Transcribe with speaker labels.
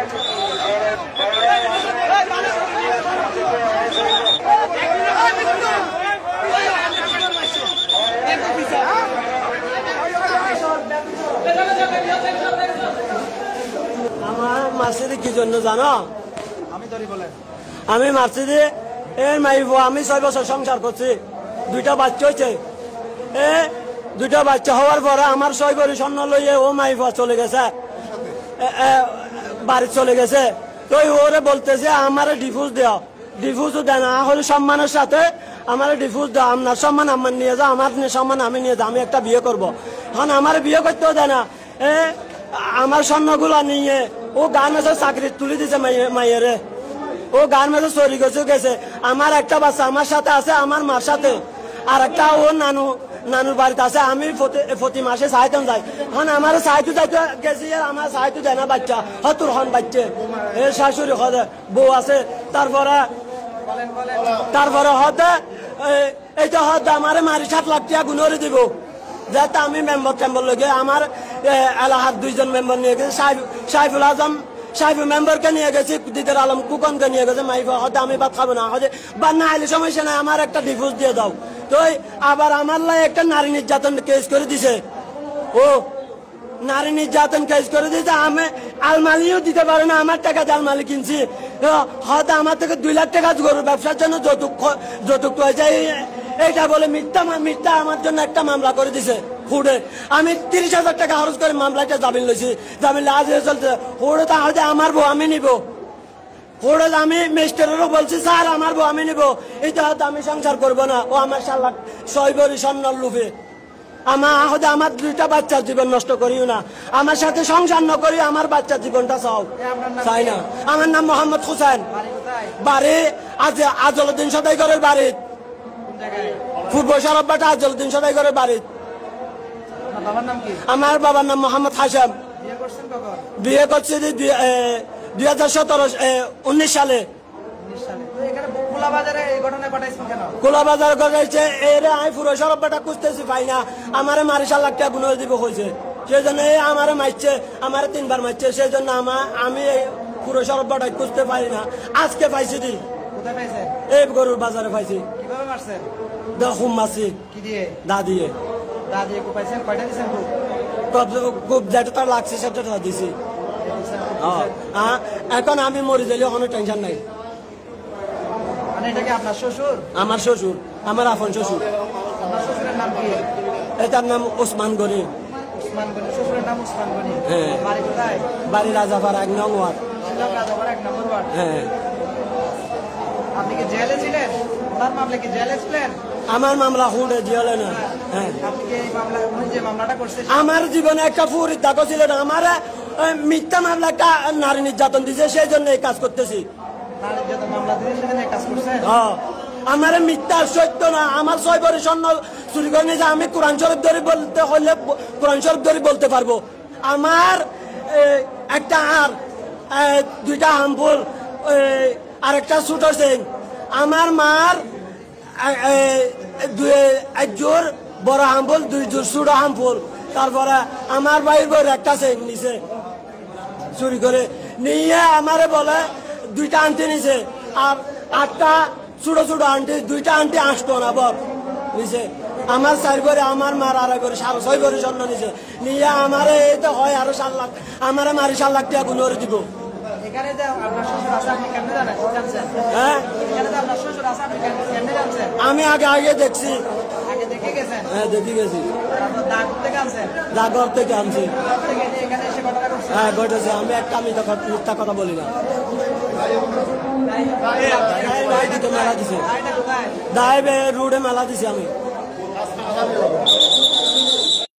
Speaker 1: আমার মার্সিডি কি জন্য জানো? আমি মার্সিডি এর মাইবো আমি 6 বছর সংসার করছি, 2টা বাচ্চা হয়েছে। দুইটা বাচ্চা হওয়ার পরে আমার 6 ভরি স্বর্ণ লইয়ে ও মাইফা চলে গেছে, বাড়ি চলে গেছে। তো ওরে বলতেছে আমার ডিভোর্স দেওয়া, ডিভোর্সও দেয় না, হলে সম্মানের সাথে আমার ডিভোর্স দেওয়া, আপনার সম্মান আমার নিয়ে যাও, আমার সম্মান আমি নিয়ে যাও, আমি একটা বিয়ে করবো। এখন আমার বিয়ে করতেও দেয় না, আমার স্বর্ণগুলো নিয়ে ও গার্মেন্টসের চাকরি তুলে দিছে মাইয়েরে, ও গার্মেন্টসে চুরি গেছে। আমার একটা বাচ্চা আমার সাথে আছে, আমার মার সাথে, আর একটা ও নানুর বাড়িতে আছে। আমি প্রতি মাসে সাহায্য যাই, এখন আমার সাহায্য যাইতে গেছি, আমার সাহায্য দেয় না বাচ্চা হতুর হন বাচ্চা, এর শাশুড়ি হতে বউ আছে। তারপরে হতে এইটা হতে আমার মারি 7 লাখ টাকা গুণরে দিব, যাতে আমি মেম্বার লগে আমার এলাহার 2জন মেম্বার নিয়ে গেছে, সাইফুল আজম সাইফুল মেম্বারকে নিয়ে গেছি, দিদার আলম কুকনকে নিয়ে গেছে। মাইফা হতে আমি ভাত খাবো না, হতে বা না আইলে সমস্যা নাই, আমার একটা ডিভোর্স দিয়ে দাও। তো আবার আমার লাই একটা নারী নির্যাতন কেস করে দিছে, ও নারী নির্যাতন কেস করে দিয়েছে। আমি আলমালিও দিতে পারে না, আমার টাকা দিয়ে আলমালি কিনছি, হয়তো আমার থেকে 2 লাখ টাকা গরুর ব্যবসার জন্য যৌতুক হয়েছে। এইটা বলে মিথ্যা আমার জন্য একটা মামলা করে দিছে হুড়ে। আমি 30,000 টাকা খরচ করে মামলাটা জামিন লইছি, জামিন আজ চলছে। হুড়ে তাহলে আমার বউ আমি নিব, হুড়ে আমি মিস্টারেরও বলছি স্যার আমার বউ আমি নিব, এইটা হয়তো আমি সংসার করবো না। ও আমার 6 ভরি স্বর্ণর লোভে আমার 2টা বাচ্চার জীবন নষ্ট করিও না, আমার সাথে সংসার না করি, আমার বাচ্চার জীবনটা চাই না। আমার নাম মোহাম্মদ হুসেন, বাড়ি আজলউদ্দিন সদাইগরের বাড়ি, পূর্ব সরববাটা আজলউদ্দিন সদাইগরের বাড়ি। আমার বাবার নাম মোহাম্মদ হাশেম। বিয়ে করছি 2019 সালে। কোলাবাজার ঘটাইছে, এর আমি পুরো সরববাটা খুঁজতেছি পাই না, আমার মারি 7 লাখ টাকা গুণরে দিব হয়েছে। সেই জন্য আমার মারছে, আমার 3 বার মারছে। সেই জন্য আমি পুরো সরববাটা খুঁজতে পারি না। আজকে পাইছি দি এই গরুর বাজারে পাইছি। খুব মারছি দা দিয়ে, খুব যেটা তার লাগছে সেটা দিছি। এখন আমি মরে গেলে কোনো টেনশন নাই। আমার শ্বশুর, আমার আপন শ্বশুর। এটার নাম ওসমান গনি। হ্যাঁ, বাড়ি রাজাপাড়া 1 নং ওয়ার্ড। হ্যাঁ,
Speaker 2: আপনি কি জেলে ছিলেন? ওনার মামলা কি জেলে ছিলেন?
Speaker 1: আমার মামলা হুড়ে জেলে না। হ্যাঁ,
Speaker 2: আপনি কি এই মামলা, উনি যে মামলাটা করছেন,
Speaker 1: আমার জীবনে একটা ফুরির দাগ ছিল না। আমার মিথ্যা মামলা নারী নির্যাতন দিছে, সেই জন্য এই কাজ করতেছি। আমার মিথ্যা সত্য না, আমার 6 ভরি স্বর্ণ চুরি করে নিয়েছে। আমি কোরআন শরীফ ধরে বলতে হলে কোরআন শরীফ ধরে বলতে পারবো। আমার একটা আর 2টা হামফুল আর একটা ছোট চেন। আমার মার 1 জোর বড় হামফুল, 2 জোর ছোট হামফুল। তারপরে আমার ভাইয়ের বউর একটা চেন নিছে চুরি করে নিয়ে, আমারে বলে 2টা আন্টি নিছে, আর 8টা ছোট ছোট আন্টি, 2টা আন্টি 8 টন আবার নিছে। আমার 4 ভরি, আমার মার 2.5 ভরি, 6.5 ভরি স্বর্ণ নিছে নিয়ে আমারে এই তো হয় আরো 7 লাখ, আমারে মারি 7 লাখ টাকা গুণরে দিব। হ্যাঁ, আমি আগে দেখছি। হ্যাঁ, দেখি গেছি, জাগর থেকে আনছি। হ্যাঁ, ঘটেছে। আমি একটা মিথ্যা কথা বলি না। মেলা দিছে, দায় রোডে মেলা দিছি আমি।